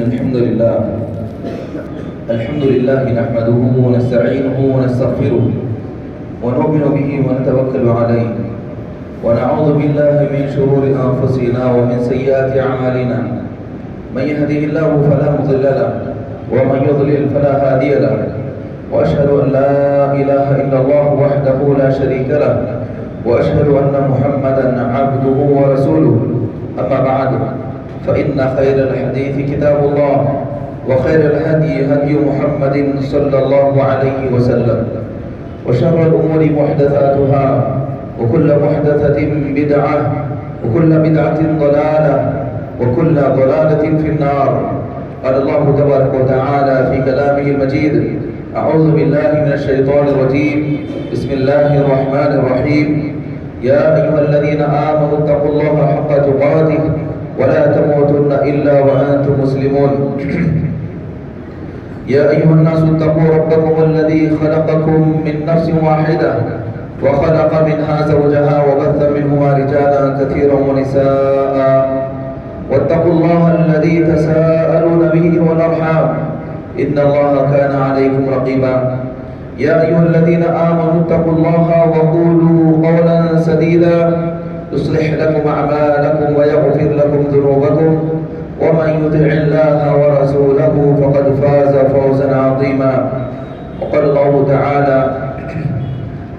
الحمد لله نحمده ونستعينه ونستغفره ونؤمن به ونتوكل عليه ونعوذ بالله من شرور أنفسنا ومن سيئات أعمالنا من يهده الله فلا مضل له ومن يضلل فلا هادي له وأشهد أن لا إله إلا الله وحده لا شريك له وأشهد أن محمدا عبده ورسوله أما بعد فإن خير الحديث كتاب الله وخير الهدي هدي محمد صلى الله عليه وسلم وشر الأمور محدثاتها وكل محدثة بدعة وكل بدعة ضلالة وكل ضلالة في النار. قال الله تبارك وتعالى في كلامه المجيد: أعوذ بالله من الشيطان الرجيم بسم الله الرحمن الرحيم يا أيها الذين آمنوا اتقوا الله حق تقاته ولا تموتن إلا وأنتم مسلمون. يا أيها الناس اتقوا ربكم الذي خلقكم من نفس واحدة وخلق منها زوجها وبث منهما رجالا كثيرا ونساء واتقوا الله الذي تساءلون به والأرحام إن الله كان عليكم رقيبا. يا أيها الذين آمنوا اتقوا الله وقولوا قولا سديدا يصلح لكم أعمالكم ويغفر لكم ذنوبكم ومن يطع الله ورسوله فقد فاز فوزا عظيما. وقال الله تعالى: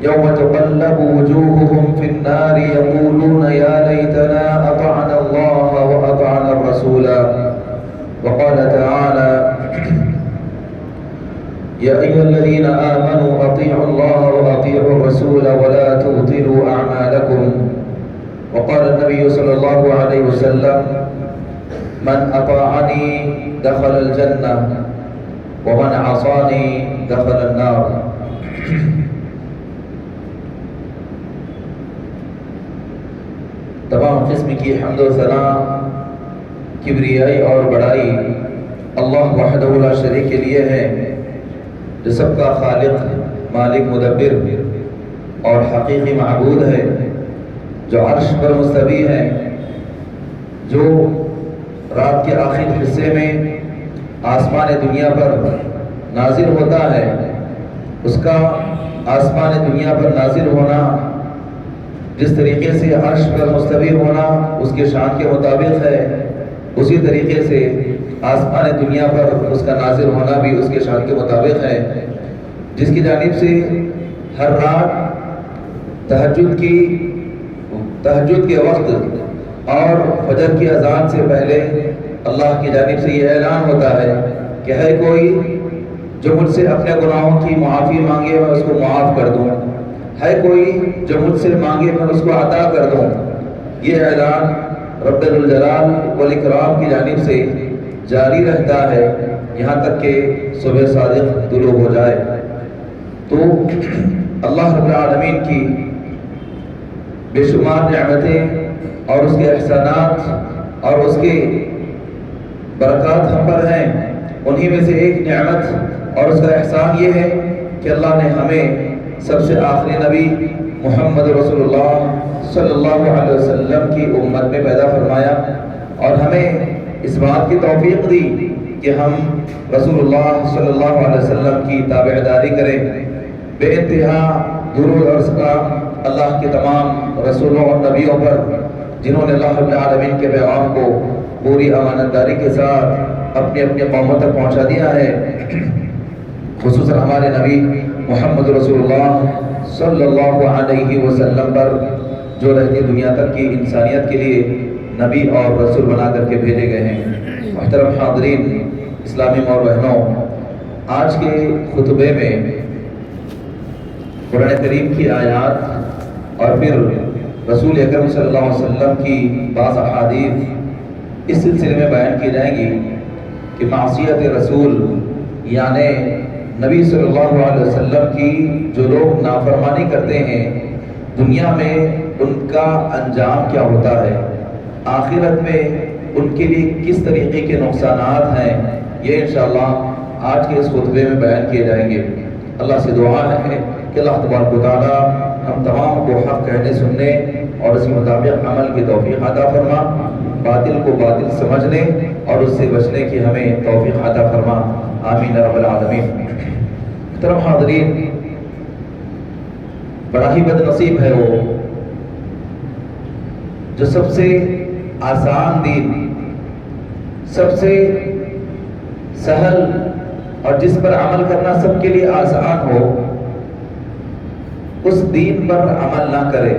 يوم تقلب وجوههم في النار يقولون يا ليتنا أطعنا الله وأطعنا الرسول. وقال تعالى: يا أيها الذين آمنوا أطيعوا الله وأطيعوا الرسول ولا تبطلوا أعمالكم. وقال النبي صلى الله عليه وسلم: من أطاعني دخل الجنة ومن عصاني دخل النار. تمام قسم کی حمد و ثنا، کبریائی اور بڑائی اللہ وحدہ لا شریک کے لیے ہے، جو سب کا خالق، مالک، مدبر اور حقیقی معبود ہے، جو عرش پر مستوی ہے، جو رات کے آخر حصے میں آسمان دنیا پر نازل ہوتا ہے. اس کا آسمان دنیا پر نازل ہونا، جس طریقے سے عرش پر مستوی ہونا اس کے شان کے مطابق ہے، اسی طریقے سے آسمان دنیا پر اس کا نازل ہونا بھی اس کے شان کے مطابق ہے، جس کی جانب سے ہر رات تہجد کے وقت اور فجر کی اذان سے پہلے اللہ کی جانب سے یہ اعلان ہوتا ہے کہ ہے کوئی جو مجھ سے اپنے گناہوں کی معافی مانگے میں اس کو معاف کر دوں، ہے کوئی جو مجھ سے مانگے میں اس کو عطا کر دوں. یہ اعلان رب الجلال والاکرام کی جانب سے جاری رہتا ہے یہاں تک کہ صبح صادق طلوع ہو جائے. تو اللہ رب العالمین کی بے شمار نعمتیں اور اس کے احسانات اور اس کے برکات ہم پر ہیں. انہی میں سے ایک نعمت اور اس کا احسان یہ ہے کہ اللہ نے ہمیں سب سے آخری نبی محمد رسول اللہ صلی اللہ علیہ وسلم کی امت میں پیدا فرمایا اور ہمیں اس بات کی توفیق دی کہ ہم رسول اللہ صلی اللہ علیہ وسلم کی تابعداری کریں. بے انتہا درود اور سلام اللہ کے تمام رسولوں اور نبیوں پر جنہوں نے اللہ رب العالمین کے پیغام کو پوری امانت داری کے ساتھ اپنی اپنی قوموں تک پہنچا دیا ہے. خصوصاً ہمارے نبی محمد رسول اللہ صلی اللہ علیہ وسلم پر جو رہتی دنیا تک کی انسانیت کے لیے نبی اور رسول بنا کر کے بھیجے گئے ہیں. محترم حاضرین، اسلامی ماں اور بہنوں، آج کے خطبے میں قرآن کریم کی آیات اور پھر رسول اکرم صلی اللہ علیہ وسلم کی بعض احادیث اس سلسلے میں بیان کی جائیں گی کہ معصیت رسول یعنی نبی صلی اللہ علیہ وسلم کی جو لوگ نافرمانی کرتے ہیں دنیا میں ان کا انجام کیا ہوتا ہے، آخرت میں ان کے لیے کس طریقے کے نقصانات ہیں، یہ انشاءاللہ آج کے اس خطبے میں بیان کیے جائیں گے. اللہ سے دعا ہے کہ اللہ تبارک و تعالی ہم تمام کو حق کہنے سننے اور اس کے مطابق عمل کی توفیق عطا فرما. باطل کو باطل سمجھنے اور اس سے بچنے کی ہمیں توفیق عطا فرما، آمین رب العالمین۔ محترم حاضرین، بڑا ہی بد نصیب ہے وہ جو سب سے آسان دین، سب سے سہل اور جس پر عمل کرنا سب کے لیے آسان ہو، اس دین پر عمل نہ کرے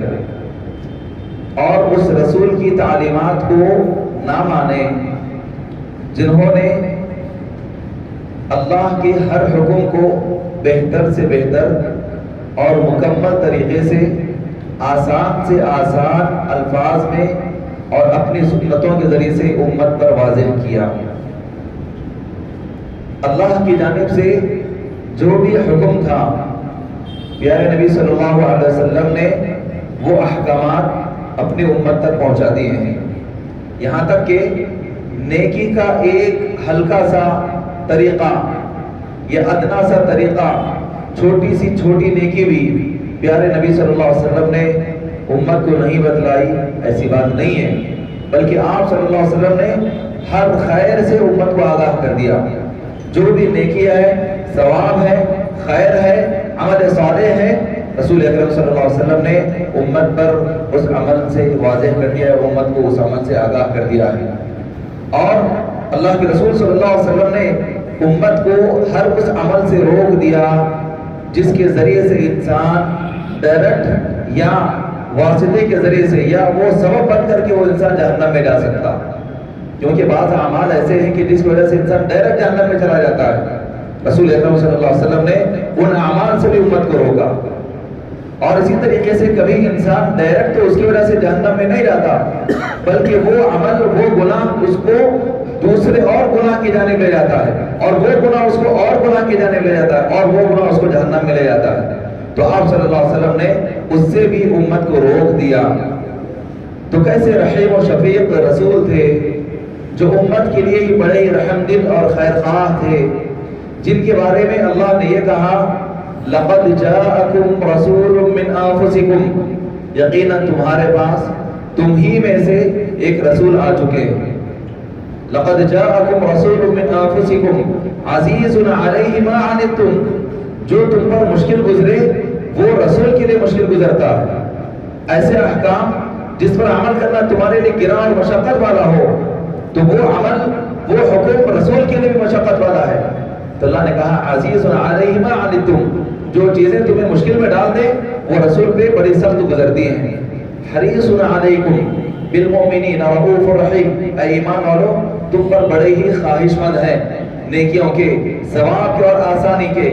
اور اس رسول کی تعلیمات کو نہ مانے جنہوں نے اللہ کے ہر حکم کو بہتر سے بہتر اور مکمل طریقے سے آسان الفاظ میں اور اپنی سنتوں کے ذریعے سے امت پر واضح کیا۔ اللہ کی جانب سے جو بھی حکم تھا پیارے نبی صلی اللہ علیہ وسلم نے وہ احکامات اپنی امت تک پہنچا دیے ہیں، یہاں تک کہ نیکی کا ایک ہلکا سا طریقہ یا ادنا سا طریقہ، چھوٹی سی چھوٹی نیکی بھی پیارے نبی صلی اللہ علیہ وسلم نے امت کو نہیں بتلائی، ایسی بات نہیں ہے، بلکہ آپ صلی اللہ علیہ وسلم نے ہر خیر سے امت کو آگاہ کر دیا۔ جو بھی نیکی ہے، ثواب ہے، خیر ہے، عمل صالح ہے، رسول اکرم صلی اللہ علیہ وسلم نے امت پر اس عمل سے واضح کر دیا ہے، امت کو اس عمل سے آگاہ کر دیا ہے۔ اور اللہ کے رسول صلی اللہ علیہ وسلم نے امت کو ہر اس عمل سے روک دیا جس کے ذریعے سے انسان ڈائریکٹ یا واسطے کے ذریعے سے یا وہ سبب بن کر کے وہ انسان جہنم میں جا سکتا، کیونکہ بعض اعمال ایسے ہیں کہ جس کی وجہ سے انسان ڈائریکٹ جہنم میں چلا جاتا ہے۔ رسول اکرم صلی اللہ علیہ وسلم نے ان اعمال سے بھی امت کو روکا، اور اسی طریقے سے کبھی انسان ڈائریکٹ تو اس کی وجہ سے جہنم میں نہیں جاتا، بلکہ وہ عمل، وہ گناہ اس کو دوسرے اور گناہ کی جانب لے جاتا ہے، اور وہ گناہ اس کو اور گناہ کی جانب لے جاتا ہے، اور وہ گناہ اس کو جہنم میں لے جاتا ہے۔ تو آپ صلی اللہ علیہ وسلم نے اس سے بھی امت کو روک دیا۔ تو کیسے رحیم و شفیق رسول تھے جو امت کے لیے ہی بڑے ہی رحم دل اور خیر خواہ تھے، جن کے بارے میں اللہ نے یہ کہا لَقَدْ جَاءَكُمْ رَسُولٌ مِّنْ أَنفُسِكُمْ، یقیناً تمہارے پاس تم ہی میں سے ایک رسول آ چکے ہیں۔ لَقَدْ جَاءَكُمْ رَسُولٌ مِّنْ أَنفُسِكُمْ عَزِيزٌ عَلَيْهِ مَا عَنِتُّمْ، جو تم پر مشکل گزرے وہ رسول کے لیے مشکل گزرتا ہے۔ ایسے احکام جس پر عمل کرنا تمہارے لیے گراں اور مشقت والا ہو، تو وہ عمل، وہ حکم رسول کے لیے بھی مشقت والا ہے۔ تو اللہ نے کہا عزیز علیہ ما عنتم، جو چیزیں تمہیں مشکل میں ڈال دیں وہ رسول پہ بڑی سخت گزرتی ہیں۔ حریص علیکم بالمؤمنین رؤوف رحیم، اے ایمان والو تم پر بڑے ہی خواہش مند ہیں نیکیوں کے، ثواب کے اور آسانی کے،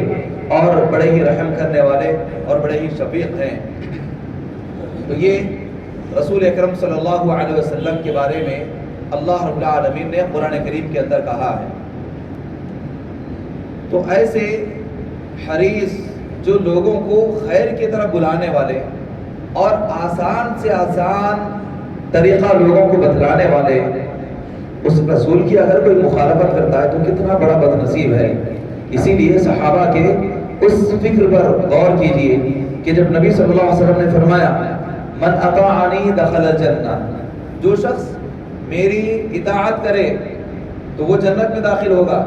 اور بڑے ہی رحم کرنے والے اور بڑے ہی شفیق ہیں۔ تو یہ رسول اکرم صلی اللہ علیہ وسلم کے بارے میں اللہ رب العالمین نے قرآن کریم کے اندر کہا ہے۔ تو ایسے حریص جو لوگوں کو خیر کی طرف بلانے والے اور آسان سے آسان طریقہ لوگوں کو بتلانے والے، اس رسول کی اگر کوئی مخالفت کرتا ہے تو کتنا بڑا بد نصیب ہے۔ اسی لیے صحابہ کے اس فکر پر غور کیجئے کہ جب نبی صلی اللہ علیہ وسلم نے فرمایا من اطاعنی دخل الجنہ، جو شخص میری اطاعت کرے تو وہ جنت میں داخل ہوگا،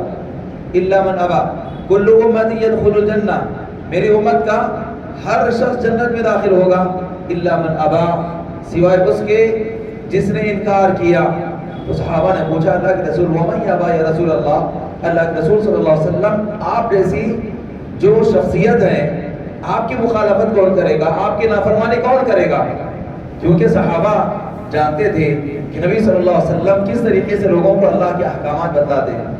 الا من ابا کل امتی يدخل الجنہ، میری امت کا ہر شخص جنت میں داخل ہوگا، الا من ابا، سوائے اس کے جس نے انکار کیا۔ تو صحابہ نے پوچھا اللہ کے رسول ومن ابا یا رسول اللہ، اللہ کے رسول صلی اللہ علیہ وسلم آپ جیسی جو شخصیت ہے آپ کی مخالفت کون کرے گا، آپ کی نافرمانی کون کرے گا؟ کیونکہ صحابہ جانتے تھے کہ نبی صلی اللہ علیہ وسلم کس طریقے سے لوگوں کو اللہ کے احکامات بتلاتے ہیں،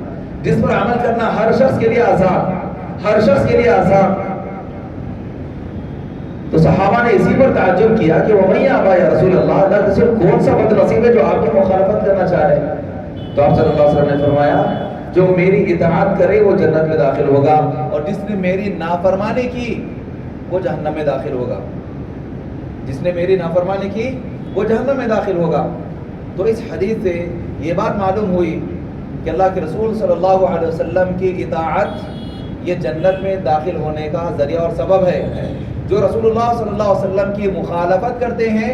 جس پر عمل کرنا ہر شخص کے لیے آسان، ہر شخص کے لیے آسان۔ تو صحابہ نے اسی پر تعجب کیا کہ وَمَن يَأْبَى يَا رسول اللہ، اللہ کے رسول کون سا بد نصیب ہے جو آپ کی مخالفت کرنا چاہ رہے ہیں؟ تو آپ صلی اللہ علیہ وسلم نے فرمایا جو میری اطاعت کرے وہ جنت میں داخل ہوگا، اور جس نے میری نافرمانی کی وہ جہنم میں داخل ہوگا، جس نے میری نافرمانی کی وہ جہنم میں داخل ہوگا۔ تو اس حدیث سے یہ بات معلوم ہوئی کہ اللہ کے رسول صلی اللہ علیہ وسلم کی اطاعت یہ جنت میں داخل ہونے کا ذریعہ اور سبب ہے۔ جو رسول اللہ صلی اللہ علیہ وسلم کی مخالفت کرتے ہیں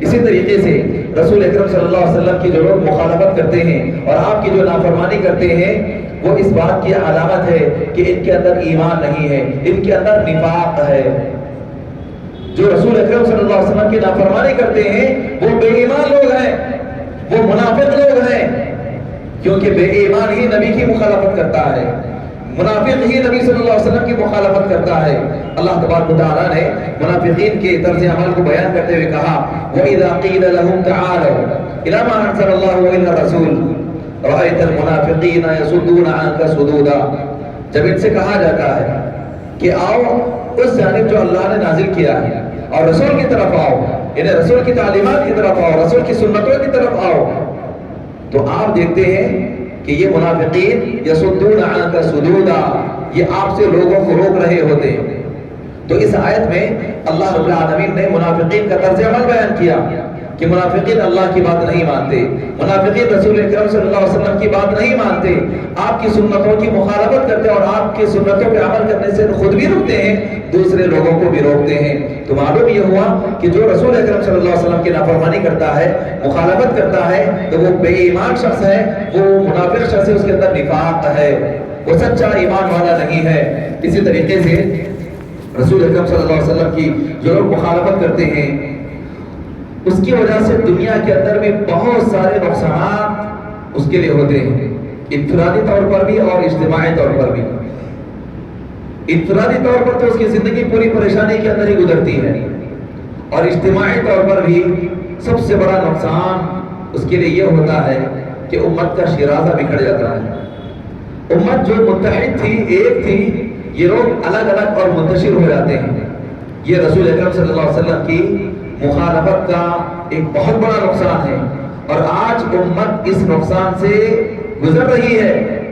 اسی طریقے سے رسول اکرم صلی اللہ علیہ وسلم کی جو لوگ مخالفت کرتے ہیں اور آپ کی جو نافرمانی کرتے ہیں، وہ اس بات کی علامت ہے کہ ان کے اندر ایمان نہیں ہے، ان کے اندر نفاق ہے۔ جو رسول اکرم صلی اللہ علیہ وسلم کی نافرمانی کرتے ہیں وہ بے ایمان لوگ ہیں، وہ منافق لوگ ہیں، کیونکہ بے ایمان ہی نبی کی مخالفت کرتا ہے، منافق ہی نبی صلی اللہ علیہ وسلم کی مخالفت کرتا ہے۔ اللہ تبارک و تعالیٰ نے منافقین کے طرز عمل کو بیان کرتے ہوئے کہا وَإِذَا قِيلَ لَهُمْ تَعَالَوْا إِلَىٰ مَا أَنزَلَ اللَّهُ وَإِلَى الرَّسُولِ رَأَيْتَ الْمُنَافِقِينَ يَصُدُّونَ عَنكَ صُدُودًا، جب ان سے کہا جاتا ہے کہ آؤ اس جانب جو اللہ نے نازل کیا ہے اور رسول کی طرف آؤ، انہیں رسول کی تعلیمات کی طرف آؤ، رسول کی سنتوں کی طرف آؤ، تو آپ دیکھتے ہیں کہ یہ منافقین یصدون عنک صدودا، یہ آپ سے لوگوں کو روک رہے ہوتے ہیں۔ تو اس آیت میں اللہ رب العالمین نے منافقین کا طرز عمل بیان کیا کہ منافقین اللہ کی بات نہیں مانتے، منافقین رسول اکرم صلی اللہ علیہ وسلم کی بات نہیں مانتے، آپ کی سنتوں کی مخالفت کرتے ہیں اور آپ کی سنتوں پہ عمل کرنے سے خود بھی رکتے ہیں، دوسرے لوگوں کو بھی روکتے ہیں۔ تو معلوم یہ ہوا کہ جو رسول اکرم صلی اللہ علیہ وسلم کی نافرمانی کرتا ہے، مخالفت کرتا ہے، تو وہ بے ایمان شخص ہے، وہ منافق شخص ہے، اس کے اندر نفاق ہے، وہ سچا ایمان والا نہیں ہے۔ اسی طریقے سے رسول اکرم صلی اللہ علیہ وسلم کی جو لوگ مخالفت کرتے ہیں، اس کی وجہ سے دنیا کے اندر بھی بہت سارے نقصانات اس کے لیے ہوتے ہیں، انفرادی طور پر بھی اور اجتماعی طور پر بھی۔ انفرادی طور پر تو اس کی زندگی پوری پریشانی کے اندر ہی گزرتی ہے، اور اجتماعی طور پر بھی سب سے بڑا نقصان اس کے لیے یہ ہوتا ہے کہ امت کا شیرازہ بکھر جاتا ہے۔ امت جو متحد تھی، ایک تھی، یہ لوگ الگ الگ اور منتشر ہو جاتے ہیں۔ یہ رسول اکرم صلی اللہ علیہ وسلم کی مخالفت کا ایک بہت بڑا نقصان ہے، اور آج امت اس نقصان سے گزر رہی ہے۔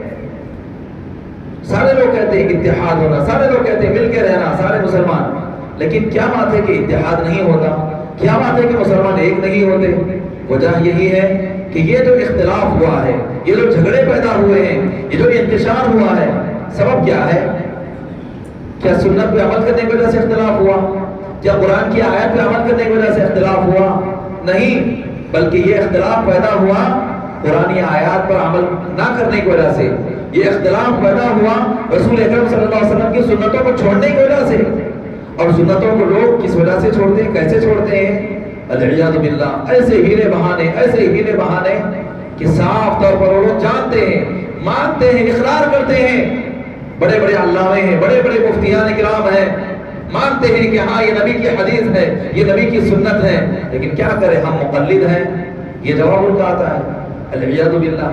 سارے لوگ کہتے ہیں اتحاد ہونا، سارے لوگ کہتے ہیں مل کے رہنا، سارے مسلمان، لیکن کیا بات ہے کہ اتحاد نہیں ہوتا؟ کیا بات ہے کہ مسلمان ایک نہیں ہوتے؟ وجہ یہی ہے کہ یہ جو اختلاف ہوا ہے، یہ جو جھگڑے پیدا ہوئے ہیں، یہ جو انتشار ہوا ہے، سبب کیا ہے؟ کیا سنت پہ عمل کرنے کی وجہ سے اختلاف ہوا؟ کیا قرآن کی آیت پہ عمل کرنے کی وجہ سے اختلاف ہوا؟ نہیں، بلکہ یہ اختلاف پیدا ہوا قرآن آیات پر عمل نہ کرنے کی وجہ سے، یہ اختلاف پیدا ہوا رسول اکرم صلی اللہ علیہ وسلم کی سنتوں کو چھوڑنے کی وجہ سے۔ اور سنتوں کو لوگ کس وجہ سے چھوڑتے ہیں، کیسے چھوڑتے ہیں؟ العیاذ باللہ، ایسے ہیلے بہانے، ایسے ہیلے بہانے کہ صاف طور پر وہ لوگ جانتے ہیں، مانتے ہیں، اقرار کرتے ہیں، بڑے بڑے علامے ہیں، بڑے بڑے مفتیان کرام ہیں، مانتے ہیں کہ ہاں یہ نبی کی حدیث ہے، یہ نبی کی سنت ہے، لیکن کیا کریں، ہم مقلد ہیں۔ یہ جواب ان کا آتا ہے، العیاذ باللہ۔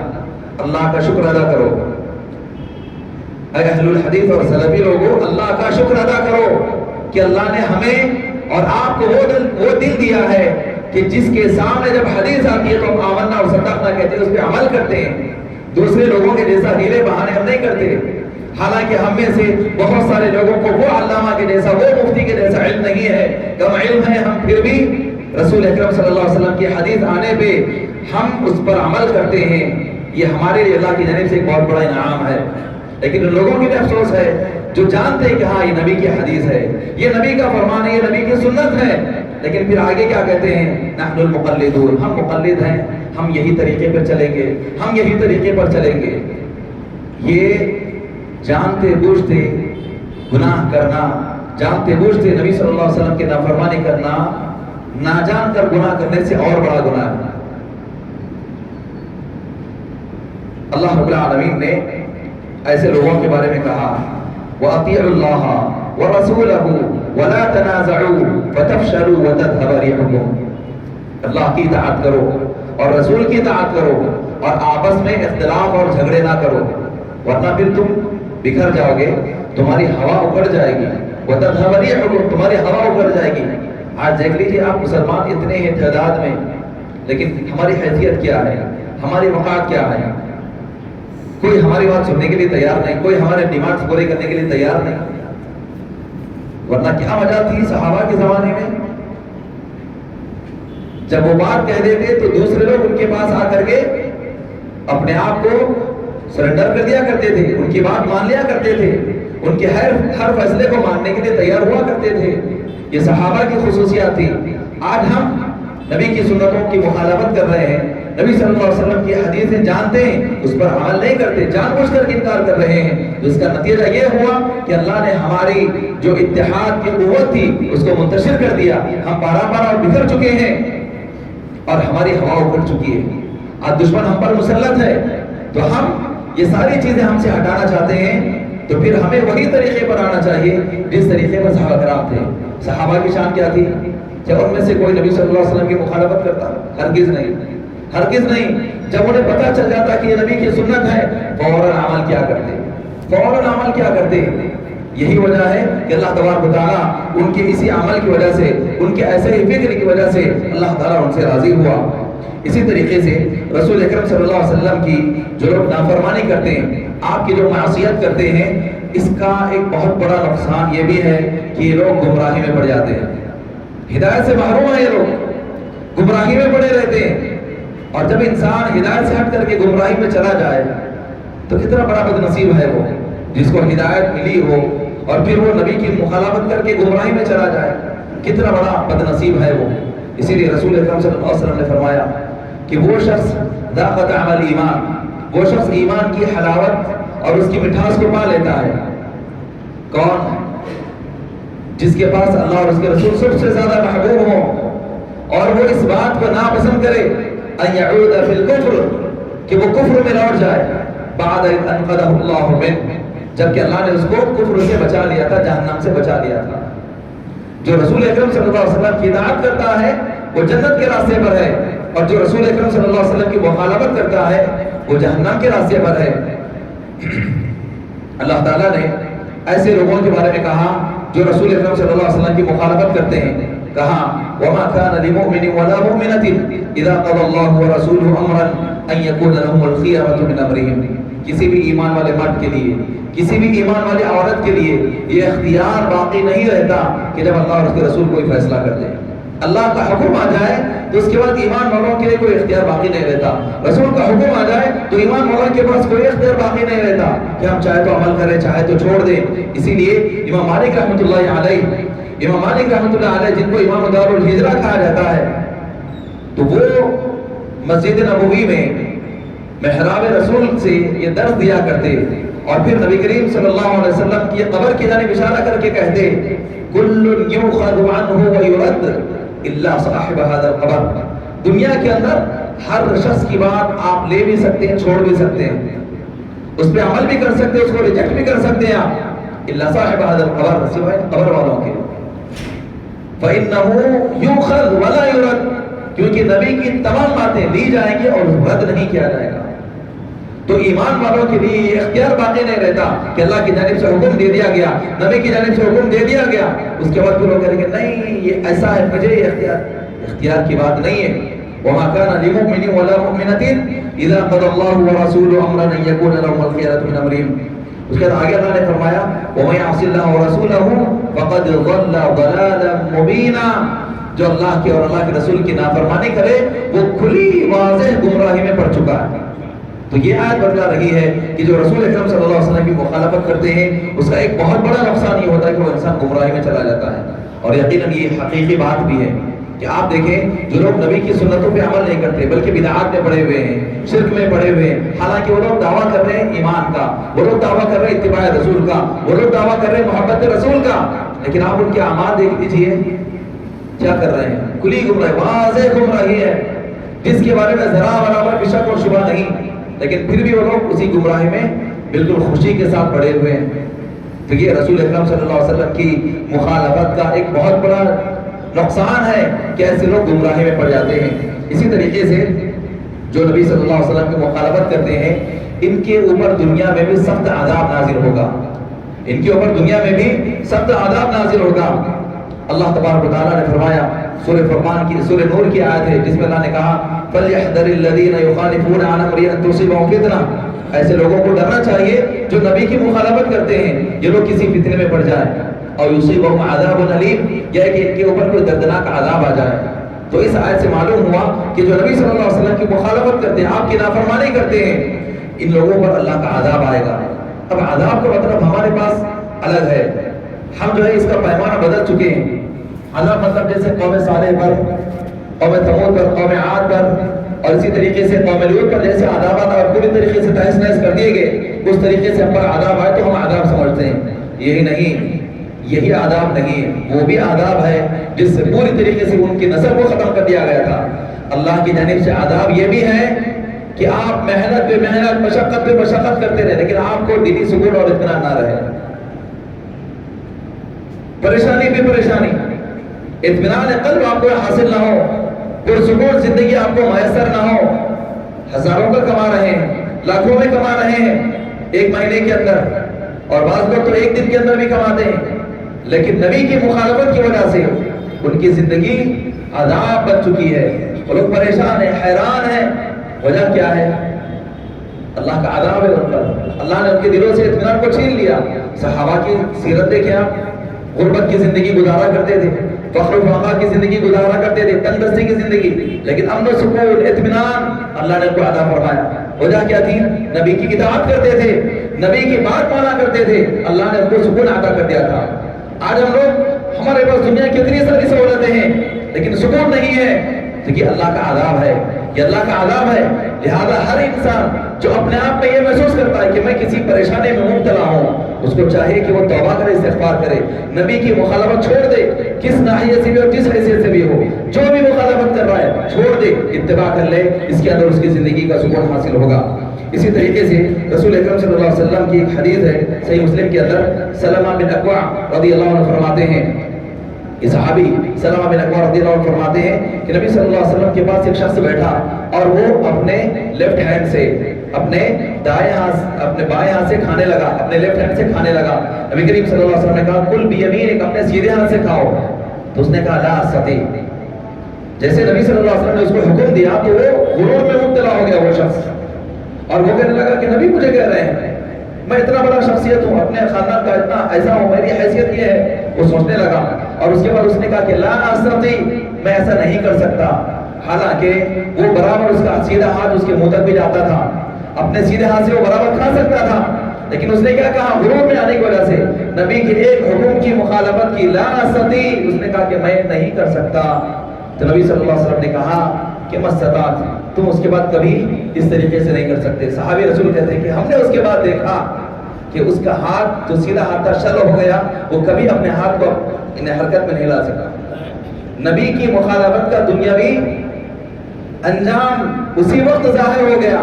اللہ کا شکر ادا کرو، اے اہل الحدیث اور سلفی لوگوں، اللہ کا شکر ادا کرو کہ اللہ نے ہمیں اور آپ کو وہ دل دیا ہے کہ جس کے سامنے جب حدیث آتی ہے تو ہم آمنا اور صدقنا کہتے ہیں، اس پہ عمل کرتے ہیں۔ دوسرے لوگوں کے جیسا ہیلے بہانے ہم نہیں کرتے، حالانکہ ہم میں سے بہت سارے لوگوں کو وہ علامہ کے جیسا، وہ مفتی کے جیسا علم نہیں ہے، کم علم ہے، ہم پھر بھی رسول اکرم صلی اللہ علیہ وسلم کی حدیث آنے پہ ہم اس پر عمل کرتے ہیں۔ یہ ہمارے لیے اللہ کی جانب سے ایک بہت بڑا انعام ہے۔ لیکن ان لوگوں کے لیے افسوس ہے جو جانتے ہیں کہ ہاں یہ نبی کی حدیث ہے، یہ نبی کا فرمان ہے، یہ نبی کی سنت ہے، لیکن پھر آگے کیا کہتے ہیں؟ نحن المقلدون، ہم مقلد ہیں، ہم یہی طریقے پر چلیں گے، ہم یہی طریقے پر چلیں گے۔ یہ جانتے بوجھتے گناہ کرنا، جانتے بوجھتے نبی صلی اللہ علیہ وسلم کی نافرمانی کرنا، ناجان کر گناہ کرنے سے اور بڑا گناہ ہے۔ اللہ رب العالمین نے ایسے لوگوں کے بارے میں کہا وَأَطِيعُوا اللَّهَ وَرَسُولَهُ وَلَا تَنَازَعُوا فَتَفْشَلُوا وَتَذْهَبَ رِيحُكُمْ، اللہ کی اطاعت کرو اور رسول کی اطاعت کرو اور آپس میں اختلاف اور جھگڑے نہ کرو، ورنہ پھر تم بکھر جاؤ گے، تمہاری ہوا اکھڑ جائے گی، وَتَذْهَبَ رِيحُكُمْ، تمہاری ہوا اکھڑ جائے گی۔ آج دیکھ لیجیے آپ مسلمان اتنے ہیں تعداد میں، لیکن ہماری حیثیت کیا ہے، ہماری وقعت کیا ہے؟ کوئی ہماری بات سننے کے لیے تیار نہیں، کوئی ہمارے ڈیمانڈز پورے کرنے کے لیے تیار نہیں۔ ورنہ کیا وجہ تھی صحابہ کے زمانے میں؟ جب وہ بات کہہ دیتے تو دوسرے لوگ ان کے پاس آ کر کے اپنے آپ کو سرنڈر کر دیا کرتے تھے، ان کی بات مان لیا کرتے تھے، ان کے ہر فیصلے کو ماننے کے لیے تیار ہوا کرتے تھے۔ یہ صحابہ کی خصوصیات تھی۔ آج ہم نبی کی سنتوں کی مخالفت کر رہے ہیں، نبی صلی اللہ علیہ وسلم کی حدیثیں جانتے ہیں، اس پر عمل نہیں کرتے، جان بوجھ کر انکار کر رہے ہیں، تو اس کا نتیجہ یہ ہوا کہ اللہ نے ہماری جو اتحاد کی قوت تھی اس کو منتشر کر دیا، ہم پارا پارا بکھر چکے ہیں اور ہماری ہوا اکھڑ چکی ہے، آج دشمن ہم پر مسلط ہے، تو ہم یہ ساری چیزیں ہم سے ہٹانا چاہتے ہیں، تو پھر ہمیں وہی طریقے پر آنا چاہیے جس طریقے پر صحابہ کرام تھے۔ صحابہ کی شان کیا تھی؟ کیا ان میں سے کوئی نبی صلی اللہ علیہ وسلم کی مخالفت کرتا؟ ہرگز نہیں، ہرگز نہیں۔ جب انہیں پتہ چل جاتا کہ یہ نبی کی سنت ہے، فوراً عمل کیا کرتے، فوراً عمل کیا کرتے۔ یہی وجہ ہے کہ اللہ تبارک و تعالیٰ ان کے اسی عمل کی وجہ سے، ان کے ایسے ہی فکر کی وجہ سے اللہ تعالیٰ ان سے راضی ہوا۔ اسی طریقے سے رسول اکرم صلی اللہ علیہ وسلم کی جو لوگ نافرمانی کرتے ہیں، آپ کی جو معصیت کرتے ہیں، اس کا ایک بہت بڑا نقصان یہ بھی ہے کہ یہ لوگ گمراہی میں پڑ جاتے ہیں، ہدایت سے محروم ہیں، یہ لوگ گمراہی میں پڑے رہتے ہیں۔ اور جب انسان ہدایت سے ہٹ کر کے گمراہی میں چلا جائے تو کتنا بڑا بد نصیب ہے وہ، جس کو ہدایت ملی ہو اور پھر وہ نبی کی مخالفت کر کے گمراہی میں چلا جائے، کتنا بڑا بد نصیب ہے وہ۔ اسی لیے رسول اکرم صلی اللہ علیہ وسلم نے فرمایا کہ وہ شخص ذاق طعم الایمان، وہ شخص ایمان کی حلاوت اور اس کی مٹھاس کو پا لیتا ہے۔ کون؟ جس کے پاس اللہ اور اس کے رسول سب سے زیادہ محبوب ہوں اور وہ اس بات کو ناپسند کرے ان یعود فی الکفر، کہ وہ کفر میں لوٹ جائے، بعد ان انقذہ اللہ منہ، جبکہ اللہ نے اس کو کفر سے بچا لیا تھا، جہنم سے بچا لیا تھا۔ جو رسول اکرم صلی اللہ علیہ وسلم کی اطاعت کرتا ہے وہ جنت کے راستے پر ہے، اور جو رسول اکرم صلی اللہ علیہ وسلم کی مخالفت کرتا ہے وہ جہنم کے راستے پر ہے۔ اللہ تعالیٰ نے ایسے لوگوں کے بارے میں کہا جو رسول اکرم صلی اللہ علیہ وسلم کی مخالفت کرتے ہیں، کہا وَمَا كَانَ لِمُؤْمِنٍ وَلَا مُؤْمِنَةٍ إِذَا قَضَى اللَّهُ وَرَسُولُهُ أَمْرًا أَن يَكُونَ لَهُمُ الْخِيَرَةُ مِنْ أَمْرِهِمْ۔ کسی بھی ایمان والے مرد کے لیے، کسی بھی ایمان والی عورت کے لیے یہ اختیار باقی نہیں رہتا کہ جب اللہ اور اس کے رسول کوئی فیصلہ کر دے، اللہ کا حکم آ جائے تو اس کے بعد ایمان والوں کے لیے کوئی اختیار باقی نہیں رہتا، رسول کا حکم آ جائے تو ایمان والوں کے پاس کوئی اختیار باقی نہیں رہتا کہ ہم چاہے تو عمل کریں چاہے تو چھوڑ دیں۔ اسی لیے امام مالک رحمۃ اللہ علیہ، امام مالک رحمۃ اللہ علیہ جن کو امام دار الہجرہ کہا جاتا ہے، تو وہ مسجد نبوی میں محراب رسول سے یہ درس دیا کرتے اور پھر نبی کریم صلی اللہ علیہ وسلم کی قبر کی جانب اشارہ کر کے کہتے کل یؤخذ عنہ ویرد الا صاحب هذا القبر، دنیا کے اندر ہر شخص کی بات آپ لے بھی سکتے ہیں، چھوڑ بھی سکتے ہیں، اس پہ عمل بھی کر سکتے ہیں، اس کو ریجیکٹ بھی کر سکتے ہیں آپ، الا صاحب هذا القبر، سوائے قبر والوں کے، فانه یؤخذ ولا یرد، کیونکہ نبی کی تمام باتیں لی جائیں گی اور رد نہیں کیا جائے گا۔ تو ایمان والوں کے لیے یہ اختیار باقی نہیں رہتا کہ اللہ کی جانب سے حکم دے دیا گیا، نبی کی جانب سے حکم دے دیا گیا، اس کے بعد پھر لوگ کہیں گے نہیں یہ ایسا ہے، مجھے یہ اختیار کی بات نہیں ہے۔ وما كان لمؤمن ولا مؤمنة اذا قضى الله ورسوله امرا ان يكون لهم الخيرة من امرهم۔ اس کے بعد آگے اللہ نے فرمایا ومن يعص الله ورسوله فقد ضل ضلالا مبينا، جو اللہ کے اور اللہ کے رسول کی نافرمانی کرے وہ کھلی واضح گمراہی میں پڑ چکا ہے۔ تو یہ آیت بتلا رہی ہے کہ جو رسول اکرم صلی اللہ علیہ وسلم کی مخالفت کرتے ہیں اس کا ایک بہت بڑا نقصان یہ ہوتا ہے کہ وہ انسان گمراہی میں چلا جاتا ہے، اور یقیناً یہ حقیقی بات بھی ہے کہ آپ دیکھیں جو لوگ نبی کی سنتوں پہ عمل نہیں کرتے بلکہ بدعات میں پڑے ہوئے ہیں، شرک میں پڑے ہوئے ہیں، حالانکہ وہ لوگ دعویٰ کر رہے ہیں ایمان کا، وہ لوگ دعویٰ کر رہے ہیں اتباع رسول کا، وہ لوگ دعویٰ کر رہے ہیں محبت رسول کا، لیکن آپ ان کے اعمال دیکھ لیجئے کیا کر رہے ہیں، کھلی گمراہی، واضح گمراہی ہے جس کے بارے میں ذرا برابر بھی شک اور شبہ نہیں، لیکن پھر بھی وہ لوگ اسی گمراہی میں بالکل خوشی کے ساتھ پڑے ہوئے ہیں۔ تو یہ رسول اکرم صلی اللہ علیہ وسلم کی مخالفت کا ایک بہت بڑا نقصان ہے کہ ایسے لوگ گمراہی میں پڑ جاتے ہیں۔ اسی طریقے سے جو نبی صلی اللہ علیہ وسلم کی مخالفت کرتے ہیں ان کے اوپر دنیا میں بھی سخت عذاب نازل ہوگا، ان کے اوپر دنیا میں بھی سخت عذاب نازل ہوگا۔ اللہ تبارک و تعالیٰ نے فرمایا سورہ فرقان کی سورہ نور کی آیت ہے جس میں اللہ نے کہا فَلْيَحْذَرِ الَّذِينَ يُخَالِفُونَ عَنْ أَمْرِهِ أَن تُصِيبَهُمْ فِتْنَةٌ، ایسے لوگوں کو ڈرنا چاہیے جو نبی کی مخالفت کرتے ہیں یہ لوگ کسی فتنے میں پڑ جائیں، اور يُصِيبَهُمْ عَذَابٌ أَلِيمٌ، یا کہ ان کے اوپر کوئی دردناک عذاب آ جائے۔ تو اس آیت سے معلوم ہوا کہ جو نبی صلی اللہ علیہ وسلم کی مخالفت کرتے ہیں، آپ کی نافرمانی کرتے ہیں، ان لوگوں پر اللہ کا عذاب آئے گا۔ اب عذاب کا مطلب ہمارے پاس الگ ہے، ہم جو ہے اس کا پیمانہ بدل چکے ہیں۔ عذاب مطلب جیسے قوم صالح پر قوم ثمود پر، قوم عاد پر اور اسی طریقے سے قوم لوط پر جیسے عذابات اور پوری طریقے سے تہس نہس کر دیے گئے، اس طریقے سے ہم پر عذاب آئے تو ہم عذاب سمجھتے ہیں. یہی نہیں، یہی عذاب نہیں ہے، وہ بھی عذاب ہے جس سے پوری طریقے سے ان کی نسل کو ختم کر دیا گیا تھا. اللہ کی جانب سے عذاب یہ بھی ہے کہ آپ محنت پہ محنت، مشقت پہ مشقت کرتے رہے لیکن آپ کو دینی سکون اور اطمینان نہ رہے، پریشانی پہ پریشانی، اطمینان قلب آپ کو حاصل نہ ہو، پرسکون زندگی آپ کو میسر نہ ہو. ہزاروں کا کما رہے ہیں، لاکھوں میں کما رہے ہیں ایک مہینے کے اندر، اور بعض لوگ تو ایک دن کے اندر بھی کماتے ہیں، لیکن نبی کی مخالفت کی وجہ سے ان کی زندگی عذاب بن چکی ہے. وہ لوگ پریشان ہیں، حیران ہیں. وجہ کیا ہے؟ اللہ کا عذاب ہے ان پر. اللہ نے ان کے دلوں سے اطمینان کو چھین لیا. صحابہ کی سیرت دیکھیں آپ، غربت کی زندگی گزارا کرتے تھے، فخر و فخر کی زندگی گزارا کرتے تھے، تنگ دستی کی زندگی، لیکن امن و سکون، اطمینان اللہ نے ان کو عطا فرمایا. وجہ کیا تھی؟ نبی کی اطاعت کرتے تھے، نبی کی بات مانا کرتے تھے، اللہ نے ان کو سکون عطا کر دیا تھا. آج ہم لوگ، ہمارے پاس دنیا کی اتنی ساری سہولتیں ہیں لیکن سکون نہیں ہے، تو یہ اللہ کا عذاب ہے، یہ اللہ کا عذاب ہے. لہذا ہر انسان جو اپنے آپ میں یہ محسوس کرتا ہے کہ میں کسی پریشانی میں مبتلا ہوں، اس کو چاہیے کہ وہ توبہ کرے، استغفار کرے، نبی کی مخالفت چھوڑ دے، کس ناحیے سے بھی اور کس حیثیت سے بھی ہو، جو بھی مخالفت کر رہا ہے چھوڑ دے، اتباع کر لے، اس کے اندر اس کی زندگی کا سکون حاصل ہوگا. اسی طریقے سے رسول اکرم صلی اللہ علیہ وسلم کی ایک حدیث ہے صحیح مسلم کے اندر، سلمہ بن اکوع رضی اللہ عنہ فرماتے ہیں، صحابی سلمہ بن اکوع رضی اللہ عنہ فرماتے ہیں کہ نبی صلی اللہ علیہ وسلم کے پاس ایک شخص بیٹھا اور وہ اپنے لیفٹ ہینڈ سے اپنے دائیں ہاتھ، اپنے بائیں ہاتھ سے کھانے لگا، اپنے لیفٹ ہینڈ سے کھانے لگا. نبی کریم صلی اللہ علیہ وسلم نے کہا کل بیمینک، اپنے سیدھے ہاتھ سے کھاؤ. تو اس نے کہا لا استطیع. جیسے نبی صلی اللہ علیہ وسلم نے اس کو حکم دیا تو وہ غرور میں مبتلا ہو گیا وہ شخص، اور وہ کہنے لگا کہ نبی مجھے کہہ رہے ہیں، میں اتنا بڑا شخصیت ہوں، اپنے خاندان کا اتنا ایسا ہوں، میری حیثیت یہ ہے. وہ سوچنے لگا اور اس کے بعد اس نے کہا کہ لا استطیع، میں ایسا نہیں کر سکتا. حالانکہ وہ برابر اس کا سیدھا ہاتھ اس کے منہ تک بھی جاتا تھا، اپنے سیدھے ہاتھ سے وہ برابر کھا سکتا تھا، لیکن اس نے کیا کہا؟ غرور میں آنے کی وجہ سے نبی کے ایک حکم کی مخالفت کی، لا استطیع، اس نے کہا کہ میں نہیں کر سکتا. تو نبی صلی اللہ علیہ وسلم نے کہا کہ مستطاعت، تم اس کے بعد کبھی اس طریقے سے نہیں کر سکتے. صحابی رسول کہتے ہیں کہ ہم نے اس کے بعد دیکھا کہ اس کا ہاتھ جو سیدھا ہاتھ تھا شل ہو گیا، وہ کبھی اپنے ہاتھ کو انہیں حرکت میں نہیں لا سکا. نبی کی مخالفت کا دنیاوی انجام اسی وقت ظاہر ہو گیا،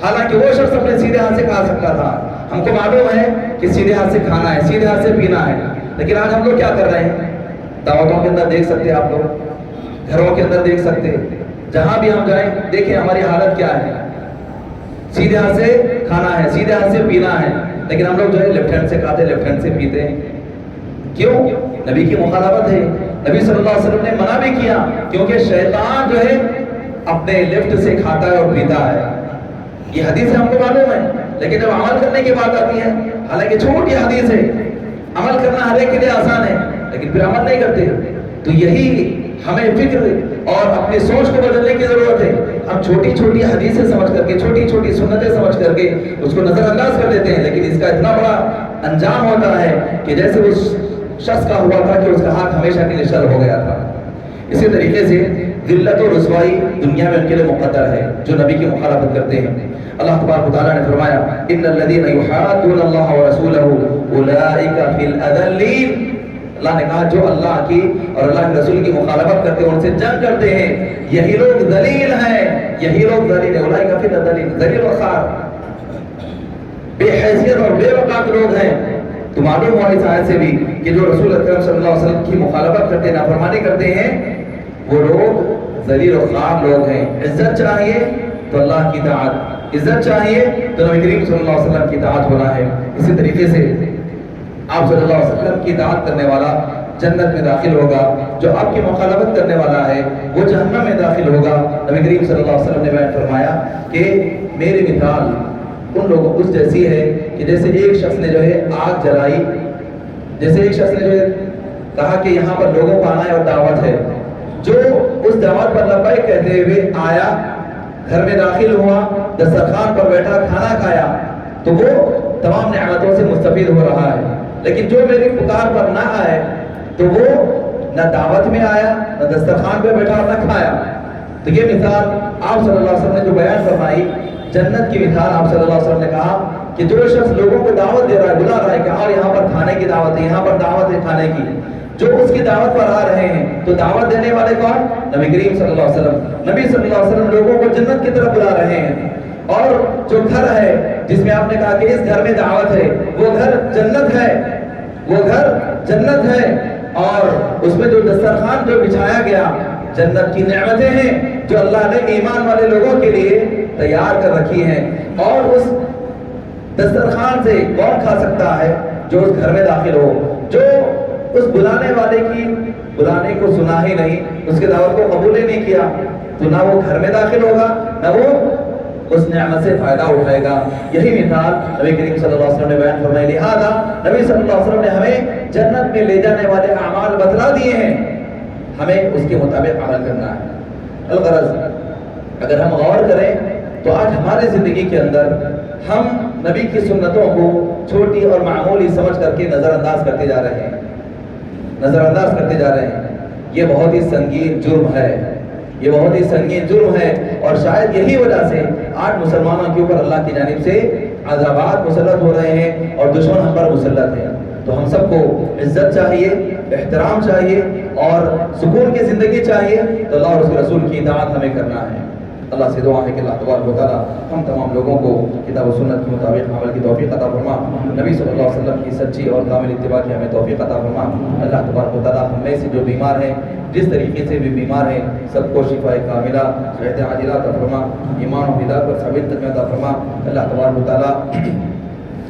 حالانکہ وہ شخص اپنے سیدھے ہاتھ سے کھا سکتا تھا. ہم کو معلوم ہے کہ سیدھے ہاتھ سے کھانا ہے، سیدھے ہاتھ سے پینا ہے، لیکن آج ہم لوگ کیا کر رہے ہیں؟ دعوتوں کے اندر دیکھ سکتے ہیں آپ لوگ، گھروں کے اندر دیکھ سکتے ہیں، جہاں بھی ہم جائیں دیکھیں ہماری حالت کیا ہے. سیدھے ہاتھ سے کھانا ہے، سیدھے ہاتھ سے پینا ہے، لیکن ہم لوگ جو ہے لیفٹ ہینڈ سے کھاتے، لیفٹ ہینڈ سے پیتے ہیں. کیوں؟ نبی کی مخالفت ہے. نبی صلی اللہ علیہ وسلم نے منع بھی کیا، کیونکہ شیطان جو ہے اپنے لیفٹ سے کھاتا ہے اور پیتا ہے. یہ حدیث ہم کو معلوم ہے، لیکن جب عمل کرنے کی بات آتی ہے، حالانکہ چھوٹی حدیث ہے، عمل کرنا ہر ایک کے لیے آسان ہے، لیکن پھر عمل نہیں کرتے. تو یہی ہمیں فکر اور اپنی سوچ کو بدلنے کی ضرورت ہے. ہم چھوٹی چھوٹی حدیثیں سمجھ کر کے، چھوٹی چھوٹی سنتیں سمجھ کر کے اس کو نظر انداز کر دیتے ہیں، لیکن اس کا اتنا بڑا انجام ہوتا ہے کہ جیسے اس شخص کا ہوا تھا کہ اس کا ہاتھ ہمیشہ کے لیے شل ہو گیا تھا. اسی طریقے سے ذلت و رسوائی دنیا میں ان کے لیے مقدر ہے جو نبی کی مخالفت کرتے ہیں. اللہ تبارک و تعالیٰ نے فرمایا ان الذین یحادون اللہ ورسولہ اولئک فی الاذلین. اللہ نے کہا جو اللہ کی اور اللہ کے رسول کی مخالفت کرتے ہیں، ان سے جنگ کرتے ہیں، یہی لوگ ذلیل ہیں، یہی لوگ ذلیل ہیں. اولئک فی الاذلین، ذلیل و خوار، بے حیثیت اور بے وقار لوگ ہیں. تو معلوم ہوا اس آیت سے بھی کہ جو رسول اکرم صلی اللہ علیہ وسلم کی مخالفت کرتے ہیں، نافرمانی کرتے ہیں، وہ لوگ ذلیل و خوار لوگ ہیں. عزت چاہیے تو اللہ کی اطاعت، عزت چاہیے تو نبی کریم صلی اللہ علیہ وسلم کی اطاعت ہونا ہے. اسی طریقے سے آپ صلی اللہ علیہ وسلم کی اطاعت کرنے والا جنت میں داخل ہوگا، جو آپ کی مخالفت کرنے والا ہے وہ جہنم میں داخل ہوگا. نبی کریم صلی اللہ علیہ وسلم نے بیان فرمایا کہ میری مثال ان لوگوں اس جیسی ہے کہ جیسے ایک شخص نے جو ہے آگ جلائی، جیسے ایک شخص نے جو ہے کہا کہ یہاں پر لوگوں کو آنا ہے اور دعوت ہے، جو اس دعوت پر لبیک کہتے ہوئے آیا، گھر میں داخل ہوا، دسترخوان پر بیٹھا، کھانا کھایا، تو وہ تمام نعمتوں سے مستفید ہو رہا ہے. لیکن جو میری پکار پر نہ آئے تو وہ نہ دعوت میں آیا، نہ دسترخوان پہ بیٹھا اور نہ کھایا۔ تو یہ مثال آپ صلی اللہ علیہ وسلم نے جو بیان فرمائی، جنت کی مثال آپ صلی اللہ علیہ وسلم نے کہا کہ جو شخص لوگوں کو دعوت دے رہا ہے، بلا رہا ہے کہ آؤ یہاں پر کھانے کی دعوت ہے، یہاں پر دعوت ہے کھانے کی، جو اس کی دعوت پر آ رہے ہیں، تو دعوت دینے والے کون؟ نبی کریم صلی اللہ علیہ وسلم۔ نبی صلی اللہ علیہ وسلم لوگوں کو جنت کی طرف بلا رہے ہیں، اور جو گھر ہے جس میں آپ نے کہا کہ اس گھر میں دعوت ہے، وہ گھر جنت ہے، وہ گھر جنت ہے، اور اس میں جو دسترخوان جو بچھایا گیا جنت کی نعمتیں ہیں جو اللہ نے ایمان والے لوگوں کے لیے تیار کر رکھی ہیں۔ اور اس دسترخوان سے کون کھا سکتا ہے؟ جو اس گھر میں داخل ہو، جو اس بلانے والے کی بلانے کو سنا ہی نہیں، اس کی دعوت کو قبول ہی نہیں کیا، تو نہ وہ گھر میں داخل ہوگا، نہ وہ اس نعمت سے فائدہ اٹھائے گا۔ یہی مثال نبی کریم صلی اللہ علیہ وسلم نے بیان فرمائی۔ لہذا نبی صلی اللہ علیہ وسلم نے ہمیں جنت میں لے جانے والے اعمال بتلا دیے ہیں، ہمیں اس کے مطابق عمل کرنا ہے۔ الغرض اگر ہم غور کریں تو آج ہماری زندگی کے اندر ہم نبی کی سنتوں کو چھوٹی اور معمولی سمجھ کر کے نظر انداز کرتے جا رہے ہیں، نظر انداز کرتے جا رہے ہیں۔ یہ بہت ہی سنگین جرم ہے، یہ بہت ہی سنگین جرم ہے، اور شاید یہی وجہ سے آج مسلمانوں کے اوپر اللہ کی جانب سے عذابات مسلط ہو رہے ہیں اور دشمن ہم پر مسلط ہیں۔ تو ہم سب کو عزت چاہیے، احترام چاہیے اور سکون کی زندگی چاہیے، تو اللہ اور اس کے رسول کی اطاعت ہمیں کرنا ہے۔ اللہ سے دعا ہے کہ اللہ تبارک و تعالیٰ ہم تمام لوگوں کو کتاب و سنت کے مطابق عمل کی توفیق عطا فرما، نبی صلی اللہ علیہ وسلم کی سچی اور کامل اتباع کی ہمیں توفیق عطا فرما۔ اللہ تبارک و تعالیٰ ہم میں سے جو بیمار ہیں، جس طریقے سے بھی بیمار ہیں، سب کو شفاء کاملہ صحت عاجلہ عطا فرما، ایمان و ہدایت پر ثابت قدمی عطا فرما۔ اللہ تبارک و تعالیٰ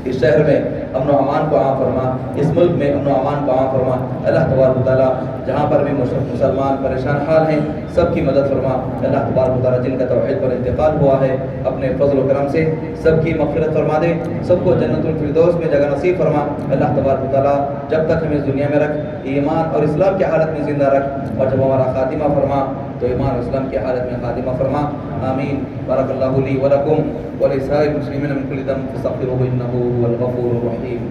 اس شہر میں امن و امان کو عام فرما، اس ملک میں امن و امان کو عام فرما۔ اللہ تبارک و تعالیٰ جہاں پر بھی مسلمان پریشان حال ہیں، سب کی مدد فرما۔ اللہ تبارک و تعالیٰ جن کا توحید پر انتقال ہوا ہے، اپنے فضل و کرم سے سب کی مغفرت فرما دے، سب کو جنت الفردوس میں جگہ نصیب فرما۔ اللہ تبارک و تعالیٰ جب تک ہمیں اس دنیا میں رکھ، ایمان اور اسلام کی حالت میں زندہ رکھ، اور جب ہمارا خاتمہ فرما تو ایمان اور اسلام کی حالت میں خاتمہ فرما۔ آمین۔ بارک اللہ لی ولکم ولسائر المسلمین من کل ذنب فاستغفروہ انہ هو الغفور الرحیم۔